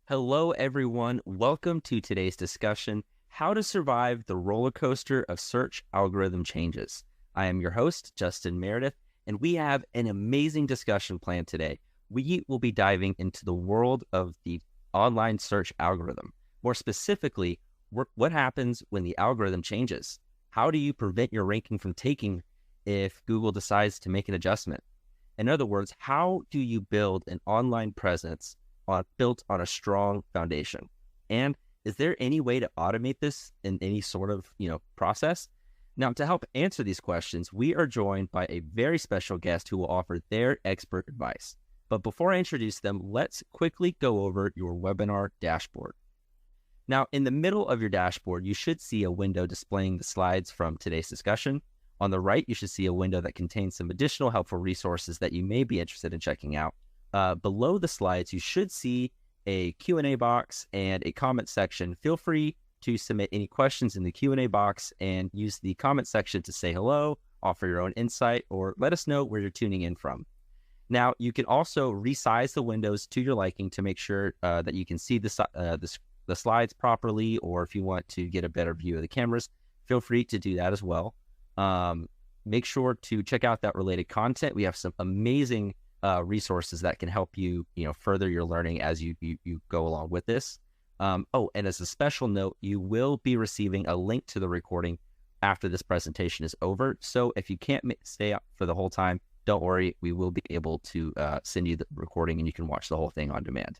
Hello, everyone. Welcome to today's discussion, How to Survive the Roller Coaster of Search Algorithm Changes. I am your host, Justin Meredith, and we have an amazing discussion planned today. We will be diving into the world of the online search algorithm. More specifically, what happens when the algorithm changes? How do you prevent your ranking from taking if Google decides to make an adjustment? In other words, how do you build an online presence built on a strong foundation? And is there any way to automate this in any sort of, process? Now, to help answer these questions, we are joined by a very special guest who will offer their expert advice. But before I introduce them, let's quickly go over your webinar dashboard. Now, in the middle of your dashboard, you should see a window displaying the slides from today's discussion. On the right, you should see a window that contains some additional helpful resources that you may be interested in checking out. Below the slides, you should see a Q&A box and a comment section. Feel free to submit any questions in the Q&A box and use the comment section to say hello, offer your own insight, or let us know where you're tuning in from. Now, you can also resize the windows to your liking to make sure that you can see the slides properly, or if you want to get a better view of the cameras, feel free to do that as well. Make sure to check out that related content. We have some amazing resources that can help you, further your learning as you go along with this. And as a special note, you will be receiving a link to the recording after this presentation is over. So if you can't stay up for the whole time, don't worry. We will be able to send you the recording and you can watch the whole thing on demand.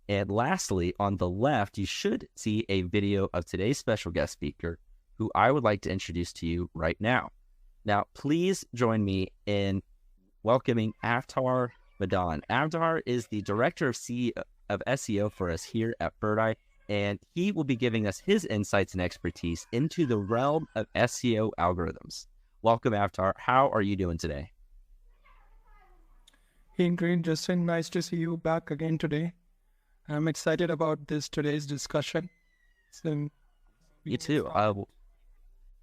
And lastly, on the left, you should see a video of today's special guest speaker, who I would like to introduce to you right now. Now, please join me in welcoming Avtar Madan. Avtar is the Director of SEO for us here at Birdeye, and he will be giving us his insights and expertise into the realm of SEO algorithms. Welcome, Avtar. How are you doing today? Hey, great, Justin. Nice to see you back again today. I'm excited about today's discussion. Me too.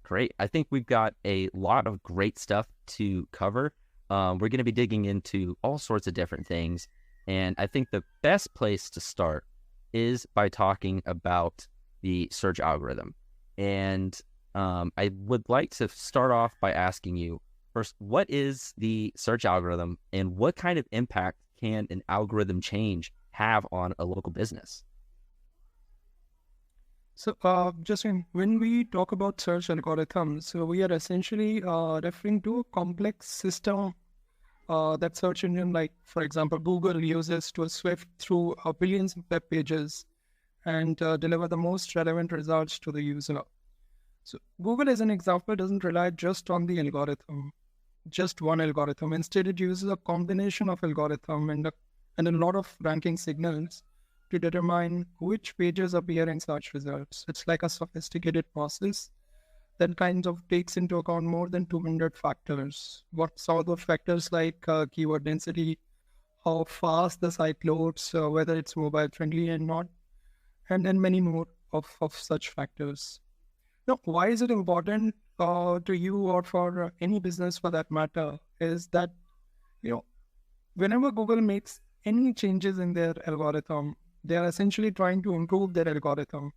Great. I think we've got a lot of great stuff to cover. We're going to be digging into all sorts of different things. And I think the best place to start is by talking about the search algorithm. And I would like to start off by asking you first, what is the search algorithm and what kind of impact can an algorithm change have on a local business? So, Justin, when we talk about search algorithms, so we are essentially referring to a complex system that search engine, like, for example, Google uses to sift through billions of web pages and deliver the most relevant results to the user. So Google, as an example, doesn't rely just on the algorithm, just one algorithm. Instead, it uses a combination of algorithm and a lot of ranking signals to determine which pages appear in search results. It's like a sophisticated process that kind of takes into account more than 200 factors. What some of the factors like keyword density, how fast the site loads, whether it's mobile friendly and not, and many more of such factors. Now, why is it important to you or for any business for that matter is that, whenever Google makes any changes in their algorithm, they are essentially trying to improve their algorithm.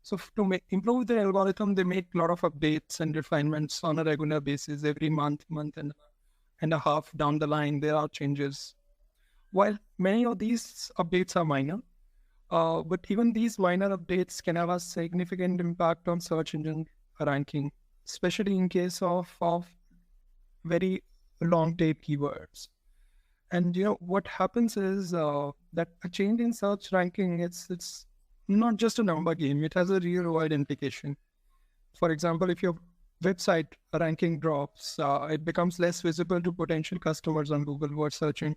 So to improve their algorithm, they make a lot of updates and refinements on a regular basis. Every month and a half down the line, there are changes. While many of these updates are minor, but even these minor updates can have a significant impact on search engine ranking, especially in case of very long tail keywords. And what happens is that a change in search ranking, it's not just a number game. It has a real world implication. For example, if your website ranking drops, it becomes less visible to potential customers on Google who are searching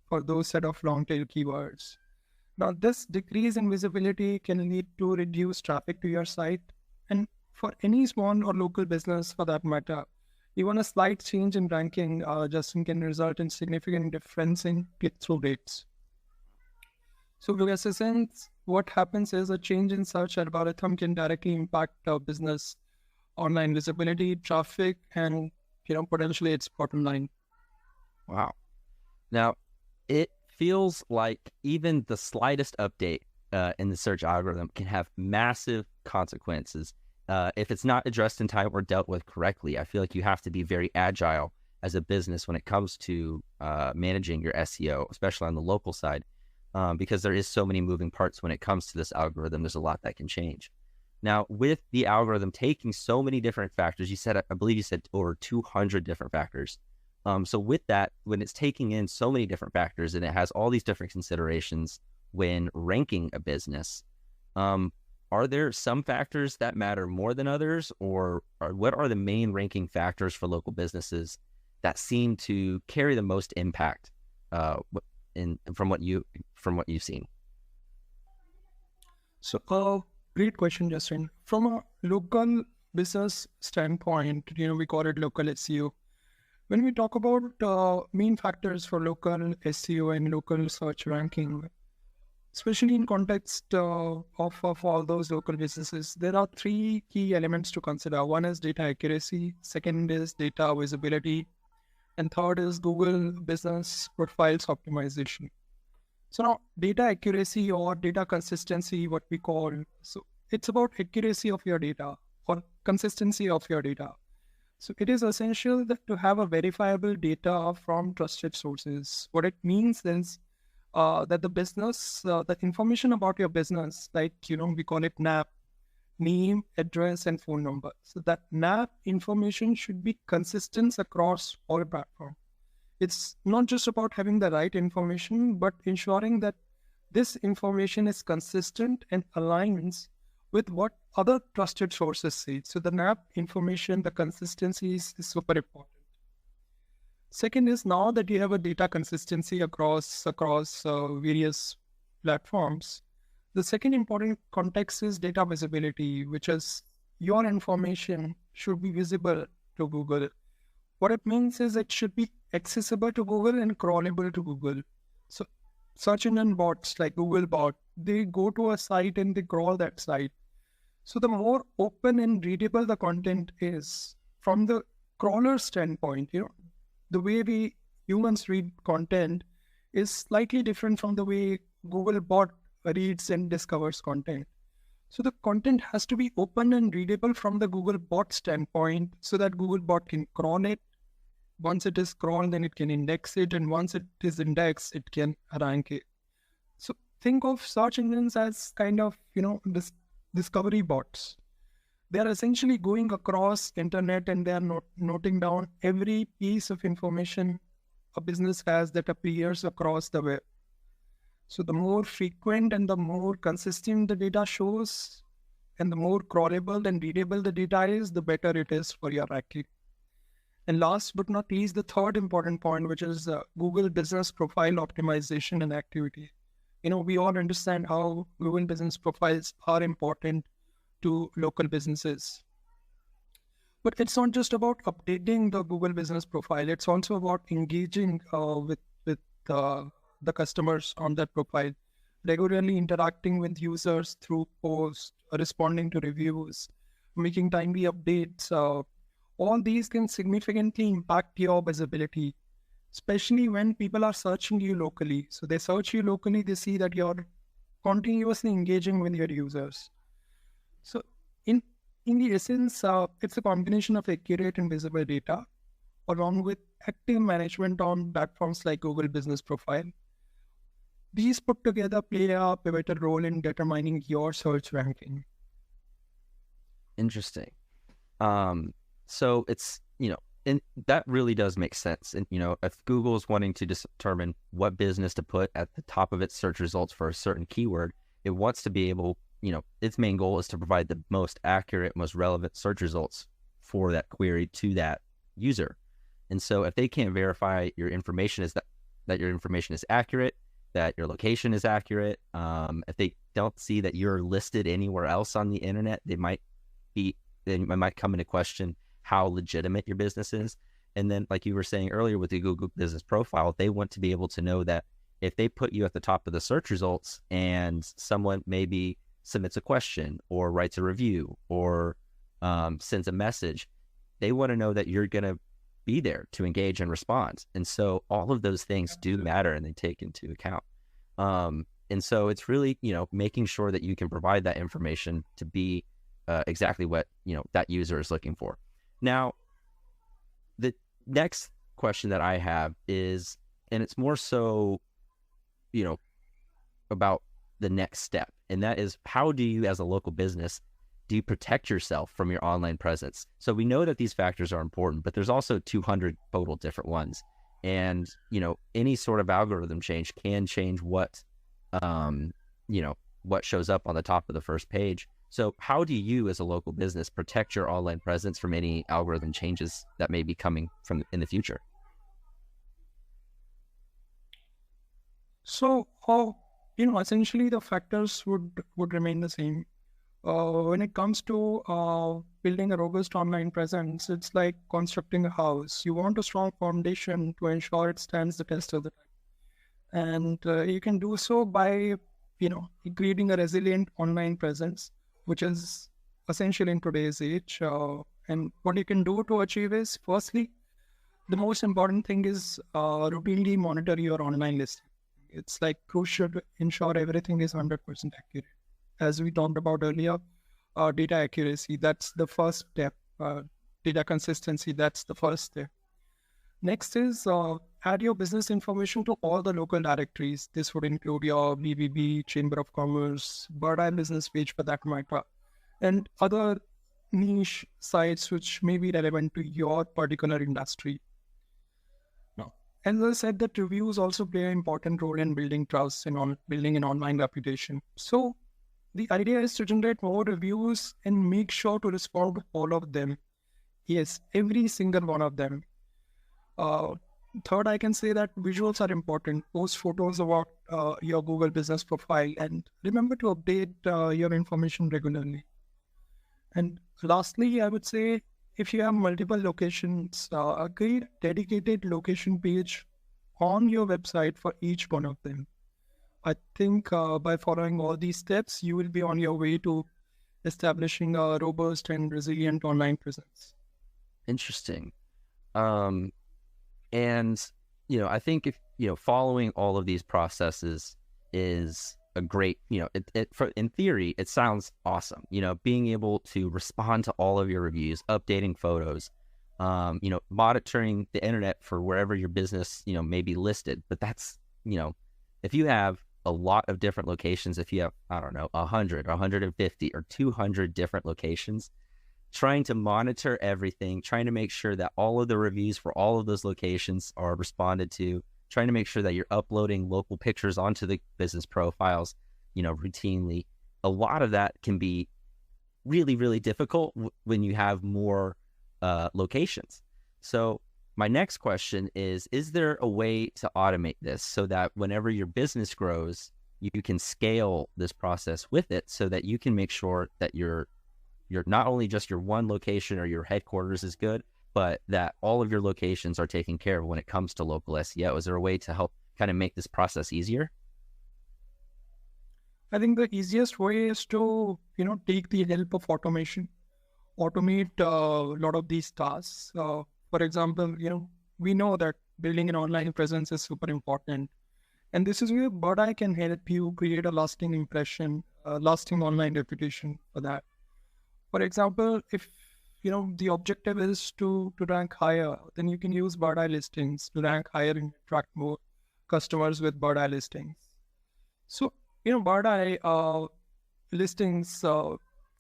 for those set of long tail keywords. Now, this decrease in visibility can lead to reduced traffic to your site. And for any small or local business for that matter, even a slight change in ranking Justin, can result in significant difference in click-through rates. So in essence, what happens is a change in search algorithm can directly impact business, online visibility, traffic, and potentially its bottom line. Wow. Now, it feels like even the slightest update in the search algorithm can have massive consequences if it's not addressed in time or dealt with correctly. I feel like you have to be very agile as a business when it comes to managing your SEO, especially on the local side, because there is so many moving parts when it comes to this algorithm. There's a lot that can change. Now, with the algorithm taking so many different factors, I believe you said over 200 different factors. So with that, when it's taking in so many different factors and it has all these different considerations when ranking a business, are there some factors that matter more than others, or what are the main ranking factors for local businesses that seem to carry the most impact from what you've seen? So, great question, Justin. From a local business standpoint, we call it local SEO. When we talk about main factors for local SEO and local search ranking, especially in context of all those local businesses, there are three key elements to consider. One is data accuracy, second is data visibility, and third is Google Business Profiles optimization. So now data accuracy or data consistency, what we call, so it's about accuracy of your data or consistency of your data. So it is essential to have a verifiable data from trusted sources. What it means is that the business, the information about your business, like, we call it NAP, name, address, and phone number. So that NAP information should be consistent across all platforms. It's not just about having the right information, but ensuring that this information is consistent and aligns with what other trusted sources say. So the NAP information, the consistency is super important. Second is, now that you have a data consistency across various platforms, the second important context is data visibility, which is your information should be visible to Google. What it means is it should be accessible to Google and crawlable to Google. So search engine bots like Googlebot, they go to a site and they crawl that site. So the more open and readable the content is from the crawler standpoint, the way we humans read content is slightly different from the way Googlebot reads and discovers content. So the content has to be open and readable from the Googlebot standpoint so that Googlebot can crawl it. Once it is crawled, then it can index it. And once it is indexed, it can rank it. So think of search engines as kind of, discovery bots. They are essentially going across internet and they are noting down every piece of information a business has that appears across the web. So the more frequent and the more consistent the data shows, and the more crawlable and readable the data is, the better it is for your ranking. And last but not least, the third important point, which is Google Business Profile optimization and activity. We all understand how Google Business Profiles are important to local businesses. But it's not just about updating the Google Business Profile. It's also about engaging with the customers on that profile, regularly interacting with users through posts, responding to reviews, making timely updates. All these can significantly impact your visibility, especially when people are searching you locally. So they search you locally, they see that you're continuously engaging with your users. So in the essence, it's a combination of accurate and visible data, along with active management on platforms like Google Business Profile. These put together play a pivotal role in determining your search ranking. Interesting. So it's, and that really does make sense. And, if Google is wanting to determine what business to put at the top of its search results for a certain keyword, it wants to be able, its main goal is to provide the most accurate, most relevant search results for that query to that user. And so if they can't verify your information is that your information is accurate, that your location is accurate, if they don't see that you're listed anywhere else on the internet, they might come into question how legitimate your business is. And then, like you were saying earlier with the Google Business Profile, they want to be able to know that if they put you at the top of the search results and someone maybe submits a question or writes a review or sends a message, they want to know that you're going to be there to engage and respond. And so all of those things do matter and they take into account. And so it's really, making sure that you can provide that information to be exactly what, that user is looking for. Now, the next question that I have is, and it's more so, about the next step. And that is, how do you, as a local business, do you protect yourself from your online presence? So we know that these factors are important, but there's also 200 total different ones. And, any sort of algorithm change can change what, what shows up on the top of the first page. So how do you, as a local business, protect your online presence from any algorithm changes that may be coming from in the future? So, essentially the factors would remain the same. When it comes to building a robust online presence, it's like constructing a house. You want a strong foundation to ensure it stands the test of the time. And you can do so by, creating a resilient online presence, which is essential in today's age. And what you can do to achieve is, firstly, the most important thing is routinely monitor your online listing. It's like crucial to ensure everything is 100% accurate. As we talked about earlier, data accuracy, that's the first step. Data consistency, that's the first step. Next is add your business information to all the local directories. This would include your BBB, Chamber of Commerce, Birdeye business page for that matter, and other niche sites which may be relevant to your particular industry. As I said, that reviews also play an important role in building trust and building an online reputation. So the idea is to generate more reviews and make sure to respond to all of them. Yes, every single one of them. Third, I can say that visuals are important. Post photos about your Google business profile, and remember to update your information regularly. And lastly, I would say, if you have multiple locations, create a dedicated location page on your website for each one of them. I think by following all these steps, you will be on your way to establishing a robust and resilient online presence. Interesting. And, I think if, following all of these processes is a great, in theory, it sounds awesome. Being able to respond to all of your reviews, updating photos, monitoring the internet for wherever your business, may be listed. But that's, if you have a lot of different locations, if you have, I don't know, 100, 150 or 200 different locations, trying to monitor everything, trying to make sure that all of the reviews for all of those locations are responded to, trying to make sure that you're uploading local pictures onto the business profiles, routinely. A lot of that can be really, really difficult when you have more locations. So my next question is there a way to automate this so that whenever your business grows, you can scale this process with it so that you can make sure that you're not only just your one location or your headquarters is good, but that all of your locations are taken care of when it comes to local SEO? Is there a way to help kind of make this process easier? I think the easiest way is to, take the help of automation, automate a lot of these tasks. For example, we know that building an online presence is super important. And this is where Birdeye can help you create a lasting impression, a lasting online reputation for that. For example, if the objective is to rank higher, then you can use Birdeye listings to rank higher and attract more customers with Birdeye listings. So, Birdeye listings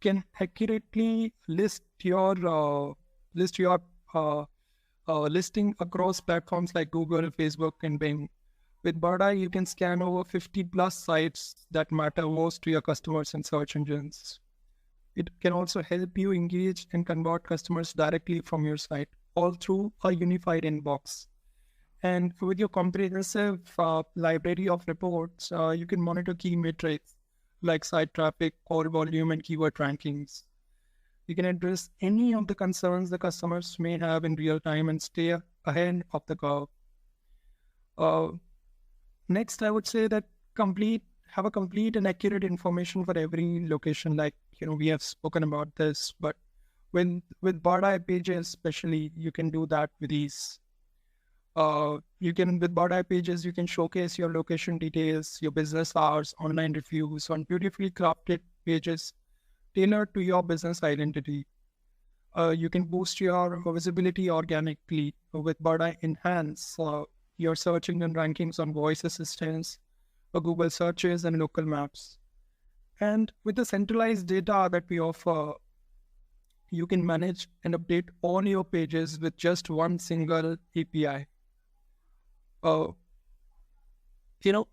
can accurately list your listing across platforms like Google, Facebook, and Bing. With Birdeye, you can scan over 50 plus sites that matter most to your customers and search engines. It can also help you engage and convert customers directly from your site, all through a unified inbox. And with your comprehensive library of reports, you can monitor key metrics like site traffic, call volume, and keyword rankings. You can address any of the concerns the customers may have in real time and stay ahead of the curve. Next, I would say that have a complete and accurate information for every location. Like, we have spoken about this, but with Birdeye pages especially, you can do that with ease. You can, with Birdeye pages, you can showcase your location details, your business hours, online reviews on beautifully crafted pages tailored to your business identity. You can boost your visibility organically with Birdeye Enhance, your search engine rankings on voice assistants, Google searches, and local maps. And with the centralized data that we offer, you can manage and update all your pages with just one single API. Uh, you know,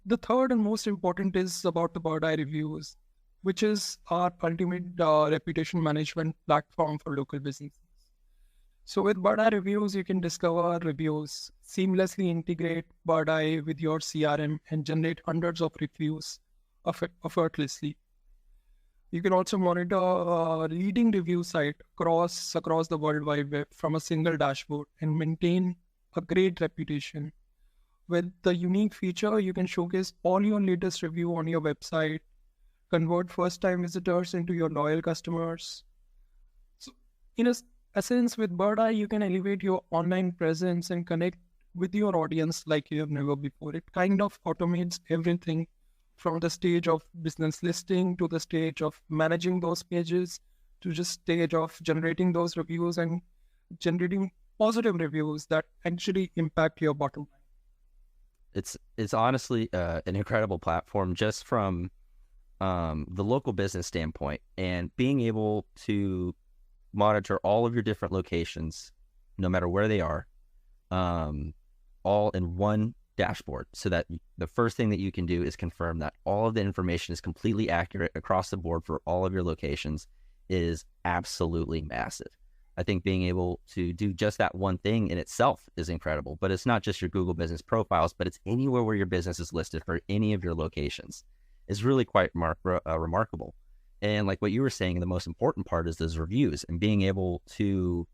the third and most important is about the Birdeye reviews, which is our ultimate reputation management platform for local businesses. So with Birdeye reviews, you can discover reviews, seamlessly integrate Birdeye with your CRM, and generate hundreds of reviews effortlessly. You can also monitor a leading review site across the World Wide Web from a single dashboard and maintain a great reputation. With the unique feature, you can showcase all your latest review on your website, convert first-time visitors into your loyal customers. So, in essence, with Birdeye, you can elevate your online presence and connect with your audience like you have never before. It kind of automates everything from the stage of business listing to the stage of managing those pages to just stage of generating those reviews and generating positive reviews that actually impact your bottom line. It's honestly an incredible platform just from the local business standpoint, and being able to monitor all of your different locations, no matter where they are, all in one dashboard, so that the first thing that you can do is confirm that all of the information is completely accurate across the board for all of your locations is absolutely massive. I think being able to do just that one thing in itself is incredible, but it's not just your Google business profiles, but it's anywhere where your business is listed for any of your locations. It's really quite remarkable. And like what you were saying, the most important part is those reviews and being able to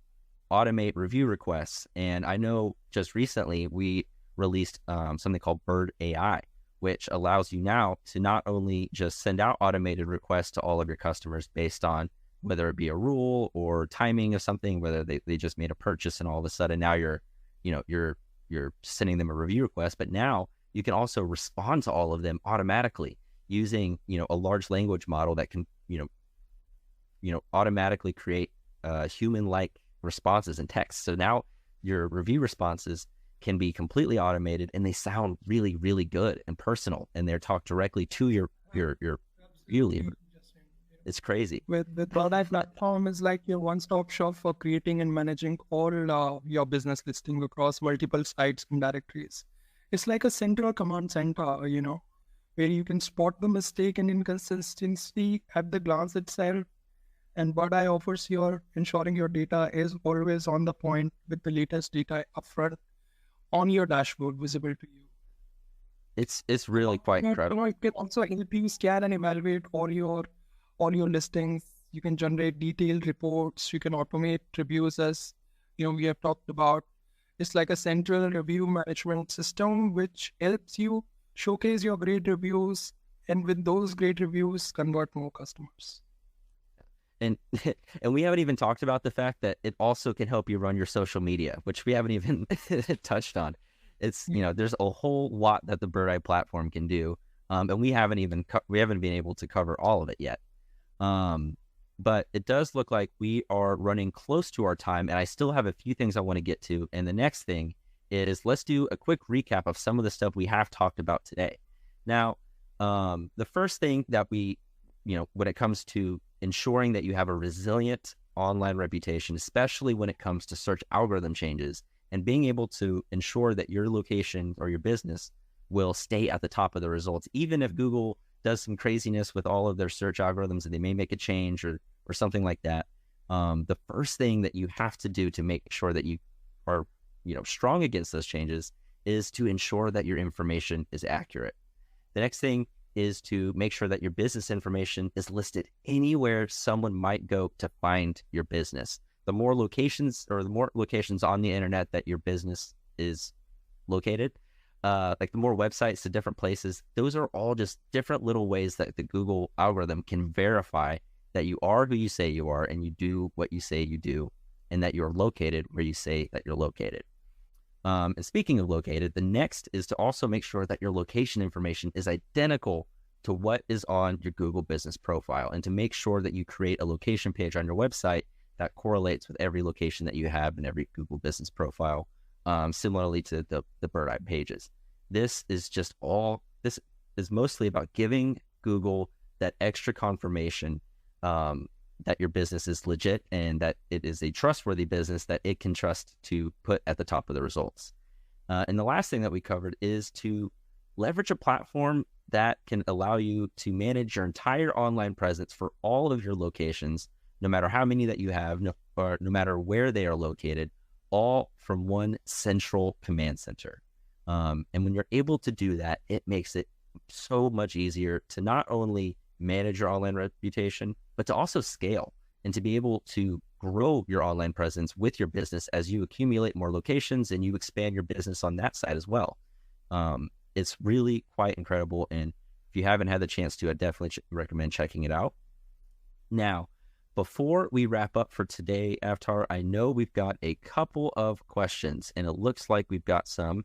automate review requests. And I know just recently we released something called Birdeye, which allows you now to not only just send out automated requests to all of your customers based on whether it be a rule or timing of something, whether they just made a purchase and all of a sudden now you're sending them a review request, but now you can also respond to all of them automatically using, a large language model that can, automatically create human-like responses in text. So now your review responses can be completely automated and they sound really, really good and personal, and they're talked directly to your review leader. It's crazy. With Birdeye platform is like your one-stop shop for creating and managing all your business listing across multiple sites and directories. It's like a central command center, where you can spot the mistake and inconsistency at the glance itself. And Birdeye offers ensuring your data is always on the point with the latest data upfront on your dashboard visible to you. It's really quite incredible. It can also help you scan and evaluate all your listings. You can generate detailed reports. You can automate reviews, as we have talked about. It's like a central review management system which helps you showcase your great reviews, and with those great reviews, convert more customers. And we haven't even talked about the fact that it also can help you run your social media, which we haven't even touched on. It's there's a whole lot that the Birdeye platform can do, and we haven't been able to cover all of it yet. But it does look like we are running close to our time, and I still have a few things I want to get to. And the next thing is, let's do a quick recap of some of the stuff we have talked about today. Now, the first thing that we, when it comes to ensuring that you have a resilient online reputation, especially when it comes to search algorithm changes, and being able to ensure that your location or your business will stay at the top of the results, even if Google does some craziness with all of their search algorithms and they may make a change or something like that. The first thing that you have to do to make sure that you are, strong against those changes is to ensure that your information is accurate. The next thing is to make sure that your business information is listed anywhere someone might go to find your business. The more locations on the internet that your business is located, like the more websites to different places, those are all just different little ways that the Google algorithm can verify that you are who you say you are and you do what you say you do, and that you're located where you say that you're located. And speaking of located, the next is to also make sure that your location information is identical to what is on your Google business profile, and to make sure that you create a location page on your website that correlates with every location that you have in every Google business profile, similarly to the Birdeye pages. This is mostly about giving Google that extra confirmation that your business is legit and that it is a trustworthy business that it can trust to put at the top of the results. And the last thing that we covered is to leverage a platform that can allow you to manage your entire online presence for all of your locations, no matter how many that you have, or no matter where they are located, all from one central command center. And when you're able to do that, it makes it so much easier to not only manage your online reputation, but to also scale and to be able to grow your online presence with your business as you accumulate more locations and you expand your business on that side as well. It's really quite incredible. And if you haven't had the chance to, I definitely recommend checking it out. Now, before we wrap up for today, Avtar, I know we've got a couple of questions, and it looks like we've got some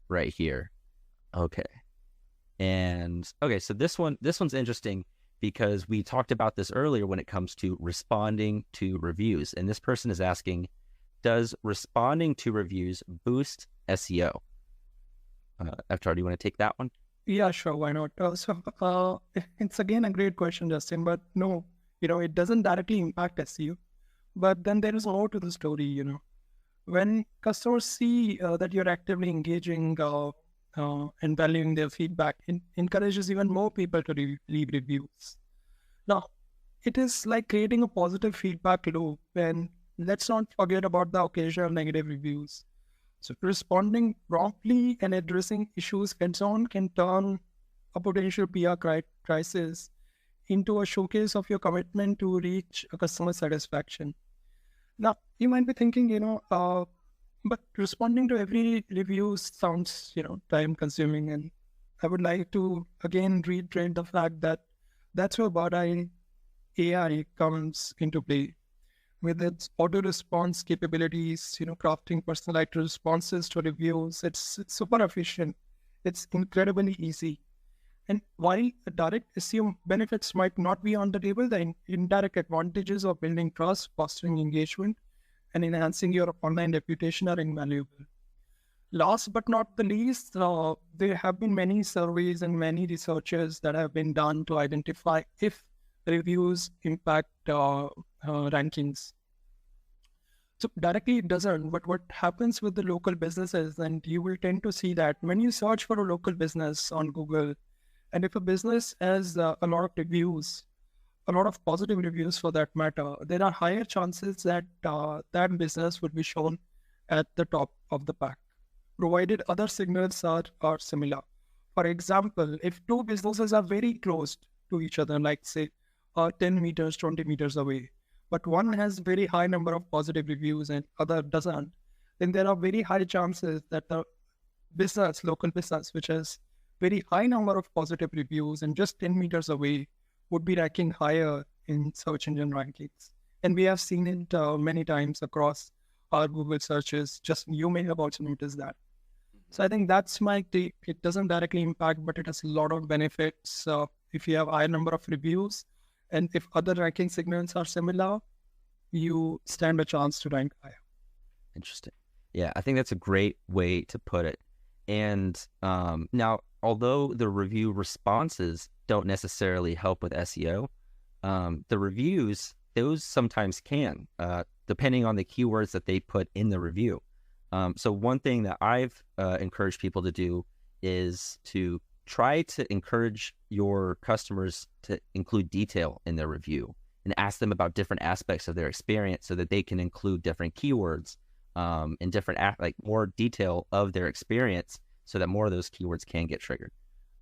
right here. Okay. So this one's interesting because we talked about this earlier when it comes to responding to reviews. And this person is asking, does responding to reviews boost SEO? Avtar, do you want to take that one? Yeah, sure. Why not? It's again a great question, Justin, but no, it doesn't directly impact SEO. But then there is more to the story, When customers see that you're actively engaging and valuing their feedback, it encourages even more people to leave reviews. Now, it is like creating a positive feedback loop, and let's not forget about the occasional negative reviews. So responding promptly and addressing issues heads-on can turn a potential PR crisis into a showcase of your commitment to reach a customer satisfaction. Now, you might be thinking, but responding to every review sounds, time-consuming. And I would like to, again, reiterate the fact that that's where Birdeye AI comes into play. With its auto-response capabilities, crafting personalized responses to reviews, it's super efficient. It's incredibly easy. And while the direct SEO benefits might not be on the table, the indirect advantages of building trust, fostering engagement, and enhancing your online reputation are invaluable. Last but not the least, there have been many surveys and many researches that have been done to identify if reviews impact rankings. So directly it doesn't, but what happens with the local businesses, and you will tend to see that when you search for a local business on Google, and if a business has a lot of reviews, a lot of positive reviews for that matter, there are higher chances that that business would be shown at the top of the pack, provided other signals are similar. For example, if two businesses are very close to each other, like say 10 meters, 20 meters away, but one has very high number of positive reviews and other doesn't, then there are very high chances that the local business, which has very high number of positive reviews and just 10 meters away, would be ranking higher in search engine rankings. And we have seen it many times across our Google searches. Just you may have also noticed that. So I think that's my take. It doesn't directly impact, but it has a lot of benefits. If you have a high number of reviews and if other ranking signals are similar, you stand a chance to rank higher. Interesting. Yeah, I think that's a great way to put it. And now, although the review responses don't necessarily help with SEO, the reviews, those sometimes can, depending on the keywords that they put in the review. So one thing that I've encouraged people to do is to try to encourage your customers to include detail in their review and ask them about different aspects of their experience so that they can include different keywords and different, more detail of their experience so that more of those keywords can get triggered.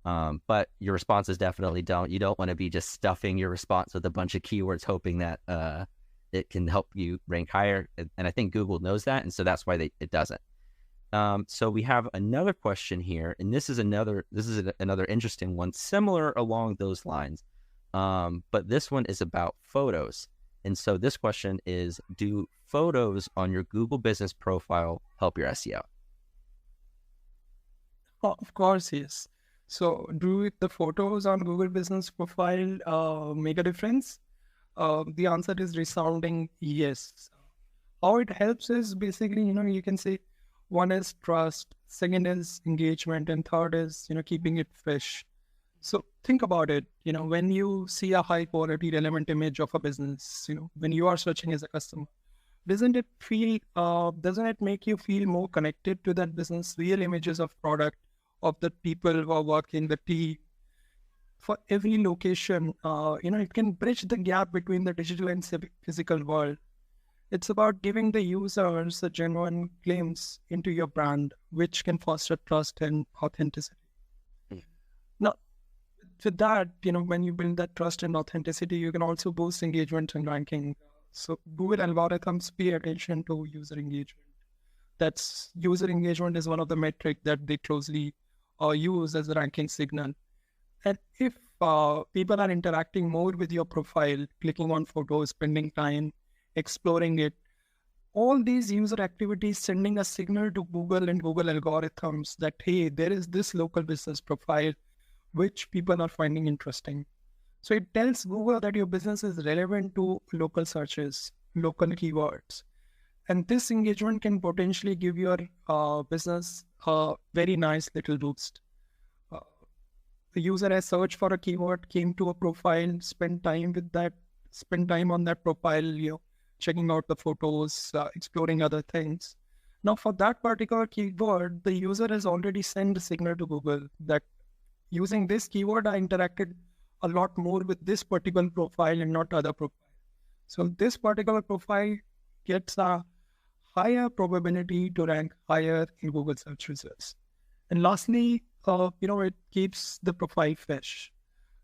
But your responses definitely don't. You don't want to be just stuffing your response with a bunch of keywords hoping that it can help you rank higher. And I think Google knows that. And so that's why it doesn't. So we have another question here, and this is another interesting one, similar along those lines. But this one is about photos. And so this question is, do photos on your Google business profile help your SEO? Of course, yes. So, do the photos on Google Business Profile make a difference? The answer is resounding yes. How it helps is basically, you can say one is trust, second is engagement, and third is, keeping it fresh. So think about it, when you see a high quality relevant image of a business, when you are searching as a customer, doesn't it make you feel more connected to that business, real images of product, of the people who are working, the team, for every location, it can bridge the gap between the digital and physical world. It's about giving the users a genuine glimpse into your brand, which can foster trust and authenticity. Mm. Now, with that, when you build that trust and authenticity, you can also boost engagement and ranking. So Google algorithms pay attention to user engagement. That's user engagement is one of the metric that they closely use as a ranking signal. And if people are interacting more with your profile, clicking on photos, spending time exploring it, all these user activities sending a signal to Google and Google algorithms that, hey, there is this local business profile which people are finding interesting. So it tells Google that your business is relevant to local searches, local keywords. And this engagement can potentially give your business a very nice little boost. Uh, the user has searched for a keyword, came to a profile, spend time on that profile, checking out the photos, exploring other things. Now, for that particular keyword, the user has already sent a signal to Google that using this keyword, I interacted a lot more with this particular profile and not other profile. So this particular profile gets a higher probability to rank higher in Google search results. And lastly, it keeps the profile fresh.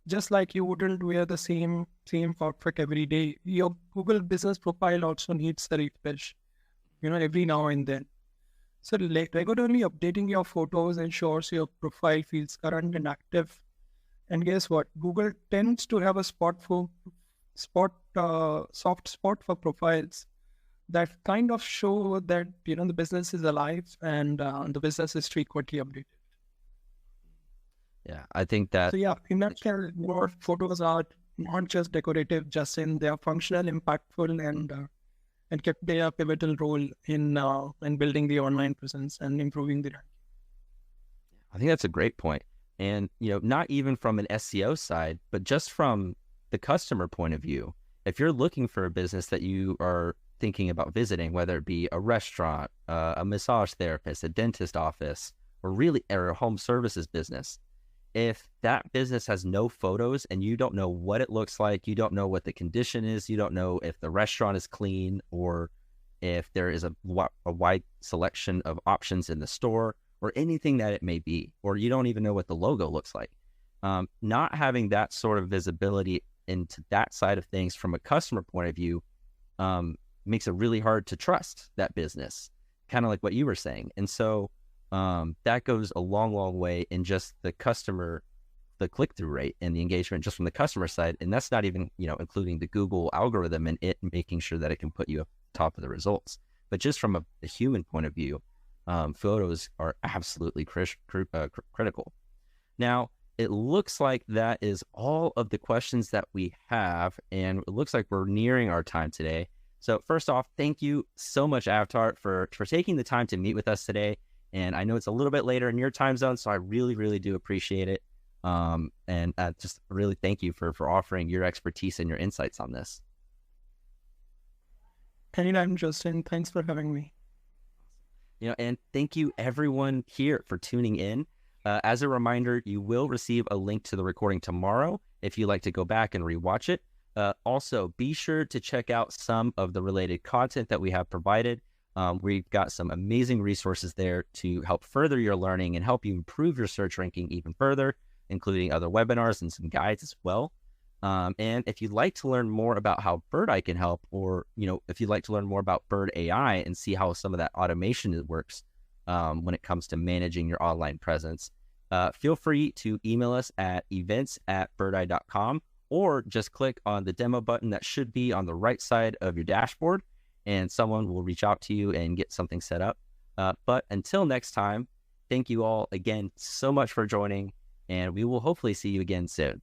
Just like you wouldn't wear the same outfit every day, your Google business profile also needs a refresh, every now and then. So regularly updating your photos ensures your profile feels current and active. And guess what? Google tends to have a soft spot for profiles that kind of show that the business is alive and the business is frequently updated. Yeah, I think that. So yeah, in nutshell, your photos are not just decorative, Justin. They are functional, impactful, and kept play a pivotal role in building the online presence and improving the rank. I think that's a great point. And, not even from an SEO side, but just from the customer point of view, if you're looking for a business that you are thinking about visiting, whether it be a restaurant, a massage therapist, a dentist office, or a home services business, if that business has no photos and you don't know what it looks like, you don't know what the condition is, you don't know if the restaurant is clean or if there is a wide selection of options in the store or anything that it may be, or you don't even know what the logo looks like. Not having that sort of visibility into that side of things from a customer point of view makes it really hard to trust that business, kind of like what you were saying. And so that goes a long, long way in just the click-through rate and the engagement just from the customer side. And that's not even, including the Google algorithm and it making sure that it can put you up top of the results. But just from a human point of view, photos are absolutely critical. Now, it looks like that is all of the questions that we have, and it looks like we're nearing our time today. So first off, thank you so much, Avtar, for taking the time to meet with us today. And I know it's a little bit later in your time zone, so I really, really do appreciate it. And just really thank you for offering your expertise and your insights on this. Anytime, Justin. Thanks for having me. And thank you everyone here for tuning in. As a reminder, you will receive a link to the recording tomorrow if you'd like to go back and rewatch it. Also, be sure to check out some of the related content that we have provided. We've got some amazing resources there to help further your learning and help you improve your search ranking even further, including other webinars and some guides as well. And if you'd like to learn more about how Birdeye can help, or, if you'd like to learn more about Birdeye and see how some of that automation works when it comes to managing your online presence, feel free to email us at events@birdeye.com or just click on the demo button that should be on the right side of your dashboard, and someone will reach out to you and get something set up. But until next time, thank you all again so much for joining, and we will hopefully see you again soon.